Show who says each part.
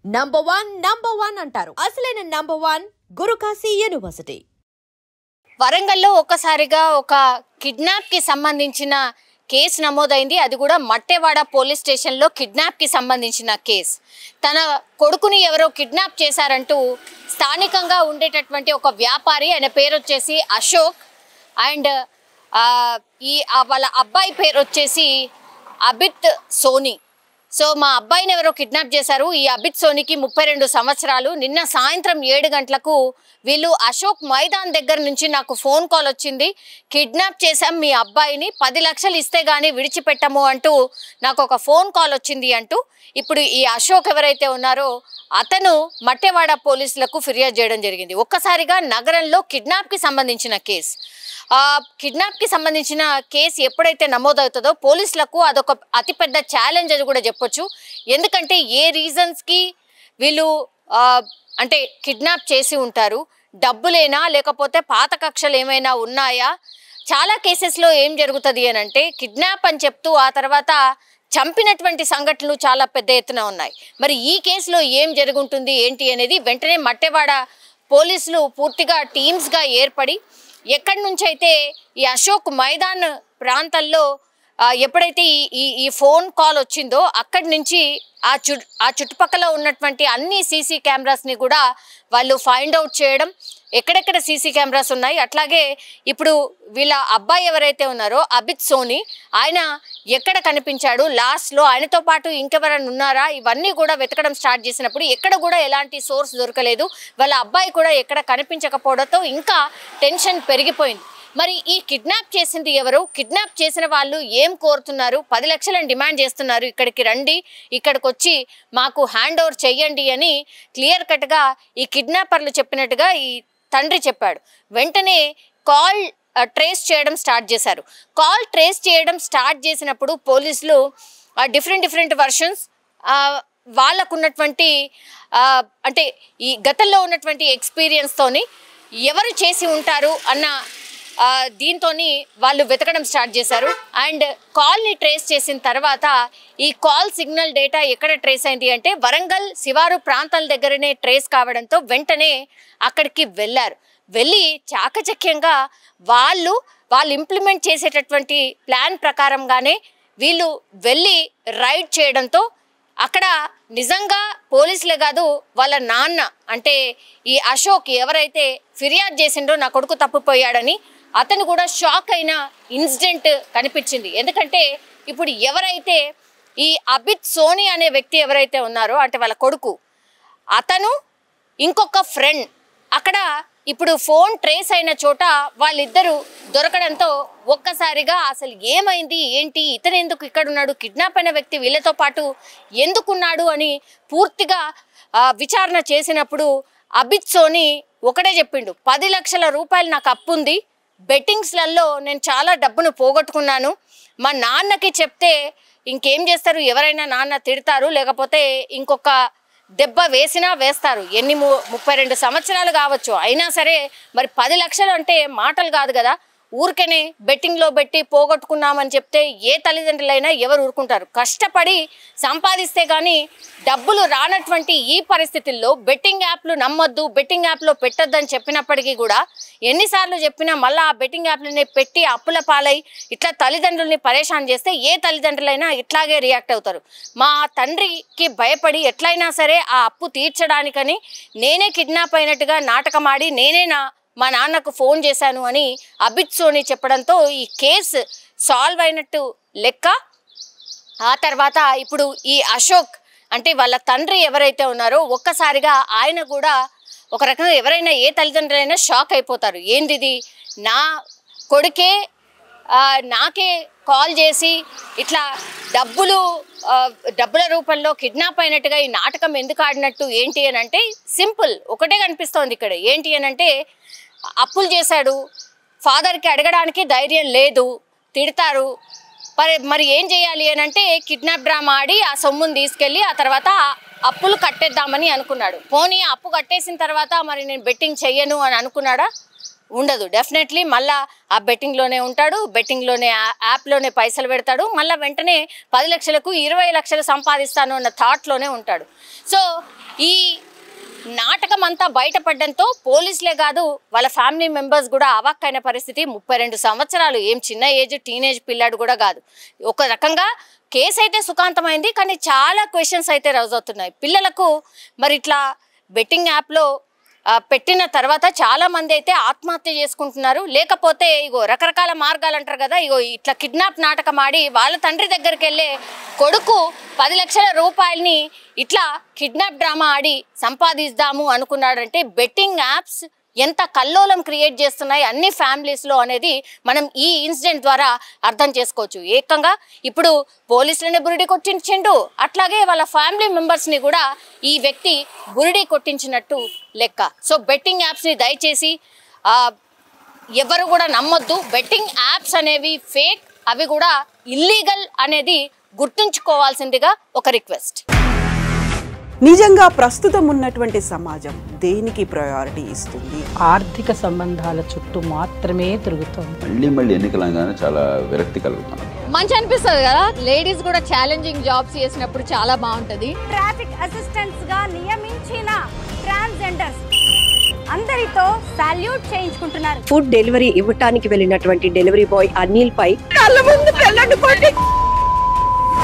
Speaker 1: Number one అంటారు. అసలైన number one Guru Kashi university.
Speaker 2: వరంగల్లో ఒక్కసారిగా ఒక కిడ్నాప్ కి సంబంధించిన కేసు నమోదైంది. అది కూడా మట్టెవాడ పోలీస్ స్టేషన్లో కిడ్నాప్ కి సంబంధించిన కేసు. తన కొడుకుని ఎవరో కిడ్నాప్ చేశారంటూ స్థానికంగా ఉండేటటువంటి ఒక వ్యాపారి, ఆయన పేరు వచ్చేసి అశోక్, అండ్ వాళ్ళ అబ్బాయి పేరు వచ్చేసి అబిత్ సోని. సో మా అబ్బాయిని ఎవరో కిడ్నాప్ చేశారు. ఈ అబిత్ సోనికి 32 సంవత్సరాలు. నిన్న సాయంత్రం 7 గంటలకు వీళ్ళు అశోక్ మైదాన్ దగ్గర నుంచి నాకు ఫోన్ కాల్ వచ్చింది. కిడ్నాప్ చేశాం మీ అబ్బాయిని, 10 లక్షలు ఇస్తే గానీ విడిచిపెట్టము అంటూ నాకు ఒక ఫోన్ కాల్ వచ్చింది అంటూ ఇప్పుడు ఈ అశోక్ ఎవరైతే ఉన్నారో అతను మట్టెవాడ పోలీసులకు ఫిర్యాదు చేయడం జరిగింది. ఒక్కసారిగా నగరంలో కిడ్నాప్కి సంబంధించిన కేసు, కిడ్నాప్కి సంబంధించిన కేసు ఎప్పుడైతే నమోదవుతుందో పోలీసులకు అదొక అతిపెద్ద ఛాలెంజ్ అని కూడా చెప్పొచ్చు. ఎందుకంటే ఏ రీజన్స్కి వీళ్ళు అంటే కిడ్నాప్ చేసి ఉంటారు, డబ్బులేనా లేకపోతే పాత కక్షలు ఏమైనా ఉన్నాయా? చాలా కేసెస్లో ఏం జరుగుతుంది అని అంటే కిడ్నాప్ అని చెప్తూ ఆ తర్వాత చంపినటువంటి సంఘటనలు చాలా పెద్ద ఎత్తున ఉన్నాయి. మరి ఈ కేసులో ఏం జరుగుంటుంది ఏంటి అనేది వెంటనే మట్టెవాడ పోలీసులు పూర్తిగా టీమ్స్గా ఏర్పడి ఎక్కడి నుంచి అయితే ఈ అశోక్ మైదాన్ ప్రాంతాల్లో ఎప్పుడైతే ఈ ఫోన్ కాల్ వచ్చిందో అక్కడి నుంచి ఆ చుట్టుపక్కల ఉన్నటువంటి అన్ని సీసీ కెమెరాస్ని కూడా వాళ్ళు ఫైండ్ అవుట్ చేయడం, ఎక్కడెక్కడ సీసీ కెమెరాస్ ఉన్నాయి. అట్లాగే ఇప్పుడు వీళ్ళ అబ్బాయి ఎవరైతే ఉన్నారో అబిత్ సోని, ఆయన ఎక్కడ కనిపించాడు, లాస్ట్లో ఆయనతో పాటు ఇంకెవరైనా ఉన్నారా, ఇవన్నీ కూడా వెతకడం స్టార్ట్ చేసినప్పుడు ఎక్కడ కూడా ఎలాంటి సోర్స్ దొరకలేదు. వాళ్ళ అబ్బాయి కూడా ఎక్కడ కనిపించకపోవడంతో ఇంకా టెన్షన్ పెరిగిపోయింది. మరి ఈ కిడ్నాప్ చేసింది ఎవరు, కిడ్నాప్ చేసిన వాళ్ళు ఏం కోరుతున్నారు, 10 లక్షలను డిమాండ్ చేస్తున్నారు, ఇక్కడికి రండి, ఇక్కడికి వచ్చి మాకు హ్యాండ్ ఓవర్ చెయ్యండి అని క్లియర్ కట్గా ఈ కిడ్నాపర్లు చెప్పినట్టుగా ఈ తండ్రి చెప్పాడు. వెంటనే కాల్ ట్రేస్ చేయడం స్టార్ట్ చేశారు. కాల్ ట్రేస్ చేయడం స్టార్ట్ చేసినప్పుడు పోలీసులు డిఫరెంట్ వర్షన్స్, వాళ్ళకున్నటువంటి అంటే ఈ గతంలో ఉన్నటువంటి ఎక్స్పీరియన్స్తోని ఎవరు చేసి ఉంటారు అన్న దీంతో వాళ్ళు వెతకడం స్టార్ట్ చేశారు. అండ్ కాల్ని ట్రేస్ చేసిన తర్వాత ఈ కాల్ సిగ్నల్ డేటా ఎక్కడ ట్రేస్ అయింది అంటే వరంగల్ శివారు ప్రాంతాల దగ్గరనే ట్రేస్ కావడంతో వెంటనే అక్కడికి వెళ్ళి చాకచక్యంగా వాళ్ళు ఇంప్లిమెంట్ చేసేటటువంటి ప్లాన్ ప్రకారంగానే వీళ్ళు వెళ్ళి రైడ్ చేయడంతో అక్కడ నిజంగా పోలీసులే కాదు వాళ్ళ నాన్న అంటే ఈ అశోక్ ఎవరైతే ఫిర్యాదు చేసిండో నా కొడుకు తప్పిపోయాడని అతను కూడా షాక్ అయిన ఇన్సిడెంట్ కనిపించింది. ఎందుకంటే ఇప్పుడు ఎవరైతే ఈ అబిత్ సోని అనే వ్యక్తి ఎవరైతే ఉన్నారో అంటే వాళ్ళ కొడుకు, అతను ఇంకొక ఫ్రెండ్ అక్కడ ఇప్పుడు ఫోన్ ట్రేస్ అయిన చోట వాళ్ళిద్దరూ దొరకడంతో ఒక్కసారిగా అసలు ఏమైంది ఏంటి, ఇతను ఎందుకు ఇక్కడ ఉన్నాడు, కిడ్నాప్ అయిన వ్యక్తి వీళ్ళతో పాటు ఎందుకున్నాడు అని పూర్తిగా విచారణ చేసినప్పుడు అబిత్ సోని ఒకటే చెప్పిండు, 10 లక్షల రూపాయలు నాకు అప్పు ఉంది, బెట్టింగ్స్లలో నేను చాలా డబ్బును పోగొట్టుకున్నాను, మా నాన్నకి చెప్తే ఇంకేం చేస్తారు, ఎవరైనా నాన్న తిడతారు లేకపోతే ఇంకొక దెబ్బ వేసినా వేస్తారు, 32 సంవత్సరాలు కావచ్చు, అయినా సరే మరి 10 లక్షలు అంటే మాటలు కాదు కదా, ఊరికనే బెట్టింగ్లో పెట్టి పోగొట్టుకున్నామని చెప్తే ఏ తల్లిదండ్రులైనా ఎవరు ఊరుకుంటారు, కష్టపడి సంపాదిస్తే కానీ డబ్బులు రానటువంటి ఈ పరిస్థితుల్లో బెట్టింగ్ యాప్లు నమ్మొద్దు, బెట్టింగ్ యాప్లో పెట్టొద్దని చెప్పినప్పటికీ కూడా ఎన్నిసార్లు చెప్పినా మళ్ళీ ఆ బెట్టింగ్ యాప్లని పెట్టి అప్పుల పాలై ఇట్లా తల్లిదండ్రుల్ని పరేషాన్ చేస్తే ఏ తల్లిదండ్రులైనా ఇట్లాగే రియాక్ట్ అవుతారు. మా తండ్రికి భయపడి ఎట్లయినా సరే ఆ అప్పు తీర్చడానికని నేనే కిడ్నాప్ అయినట్టుగా నాటకమాడి నేనే మా నాన్నకు ఫోన్ చేశాను అని అబిత్ సోని చెప్పడంతో ఈ కేసు సాల్వ్ అయినట్టు లెక్క. ఆ తర్వాత ఇప్పుడు ఈ అశోక్ అంటే వాళ్ళ తండ్రి ఎవరైతే ఉన్నారో ఒక్కసారిగా ఆయన కూడా ఒక రకంగా ఎవరైనా ఏ తల్లిదండ్రులైనా షాక్ అయిపోతారు, ఏంది ఇది, నా కొడుకే నాకే కాల్ చేసి ఇట్లా డబ్బుల రూపంలో కిడ్నాప్ అయినట్టుగా ఈ నాటకం ఎందుకు ఆడినట్టు ఏంటి అని అంటే సింపుల్ ఒకటే కనిపిస్తోంది ఇక్కడ. ఏంటి అని అంటే అప్పులు చేశాడు, ఫాదర్కి అడగడానికి ధైర్యం లేదు, తిడతారు, మరి ఏం చేయాలి అని అంటే కిడ్నాప్ డ్రామా ఆడి ఆ సొమ్ముని తీసుకెళ్ళి ఆ తర్వాత అప్పులు కట్టేద్దామని అనుకున్నాడు. పోనీ అప్పు కట్టేసిన తర్వాత మరి నేను బెట్టింగ్ చెయ్యను అని అనుకున్నాడా? ఉండదు. డెఫినెట్లీ మళ్ళీ ఆ బెట్టింగ్లోనే ఉంటాడు, బెట్టింగ్లోనే యాప్లోనే పైసలు పెడతాడు, మళ్ళీ వెంటనే 10 లక్షలకు 20 లక్షలు సంపాదిస్తాను అన్న థాట్లోనే ఉంటాడు. సో ఈ నాటకం అంతా బయటపడడంతో పోలీసులే కాదు వాళ్ళ ఫ్యామిలీ మెంబర్స్ కూడా అవాక్కైన పరిస్థితి. 32 సంవత్సరాలు, ఏం చిన్న ఏజ్, టీనేజ్ పిల్లాడు కూడా కాదు. ఒక రకంగా కేసు అయితే సుఖాంతమైంది, కానీ చాలా క్వశ్చన్స్ అయితే రైజ్ అవుతున్నాయి పిల్లలకు. మరి ఇట్లా బెట్టింగ్ యాప్లో పెట్టిన తర్వాత చాలా మంది అయితే ఆత్మహత్య చేసుకుంటున్నారు. లేకపోతే ఇగో రకరకాల మార్గాలు అంటారు కదా, ఇగో ఇట్లా కిడ్నాప్ నాటకం ఆడి వాళ్ళ తండ్రి దగ్గరికి వెళ్ళే కొడుకు 10 లక్షల రూపాయలని ఇట్లా కిడ్నాప్ డ్రామా ఆడి సంపాదిద్దాము అనుకున్నాడంటే బెట్టింగ్ యాప్స్ ఎంత కల్లోలం క్రియేట్ చేస్తున్నాయి అన్ని ఫ్యామిలీస్లో అనేది మనం ఈ ఇన్సిడెంట్ ద్వారా అర్థం చేసుకోవచ్చు. ఏకంగా ఇప్పుడు పోలీసులనే బురిడి కొట్టించిండు, అట్లాగే వాళ్ళ ఫ్యామిలీ మెంబర్స్ని కూడా ఈ వ్యక్తి బురిడి కొట్టించినట్టు లెక్క. సో బెట్టింగ్ యాప్స్ని దయచేసి ఎవరు కూడా నమ్మొద్దు. బెట్టింగ్ యాప్స్ అనేవి ఫేక్, అవి కూడా ఇల్లీగల్ అనేది గుర్తుంచుకోవాల్సిందిగా ఒక రిక్వెస్ట్.
Speaker 3: నిజంగా ప్రస్తుతం ఉన్నటువంటి సమాజం దేనికి ప్రయారిటీ ఇస్తుంది?
Speaker 4: ఆర్థిక సంబంధాల చుట్టూ మాత్రమే తిరుగుతుంది.
Speaker 5: మళ్ళీ ఎన్నికలంగానే చాలా విరక్తి కలుగుతాను.
Speaker 2: మంచి అనిపిస్తుంది కదా, లేడీస్ కూడా ఛాలెంజింగ్ జాబ్స్ చేసినప్పుడు చాలా బాగుంటది.
Speaker 6: ట్రాఫిక్ అసిస్టెంట్స్ గా నియమించిన ట్రాన్స్జెండర్స్ అందరితో సాల్యూట్ చేయించుకుంటున్నారు.
Speaker 7: ఫుడ్ డెలివరీ ఇవ్వటానికి వెళ్ళినటువంటి డెలివరీ బాయ్ అనిల్ పై కళ్ళ ముందు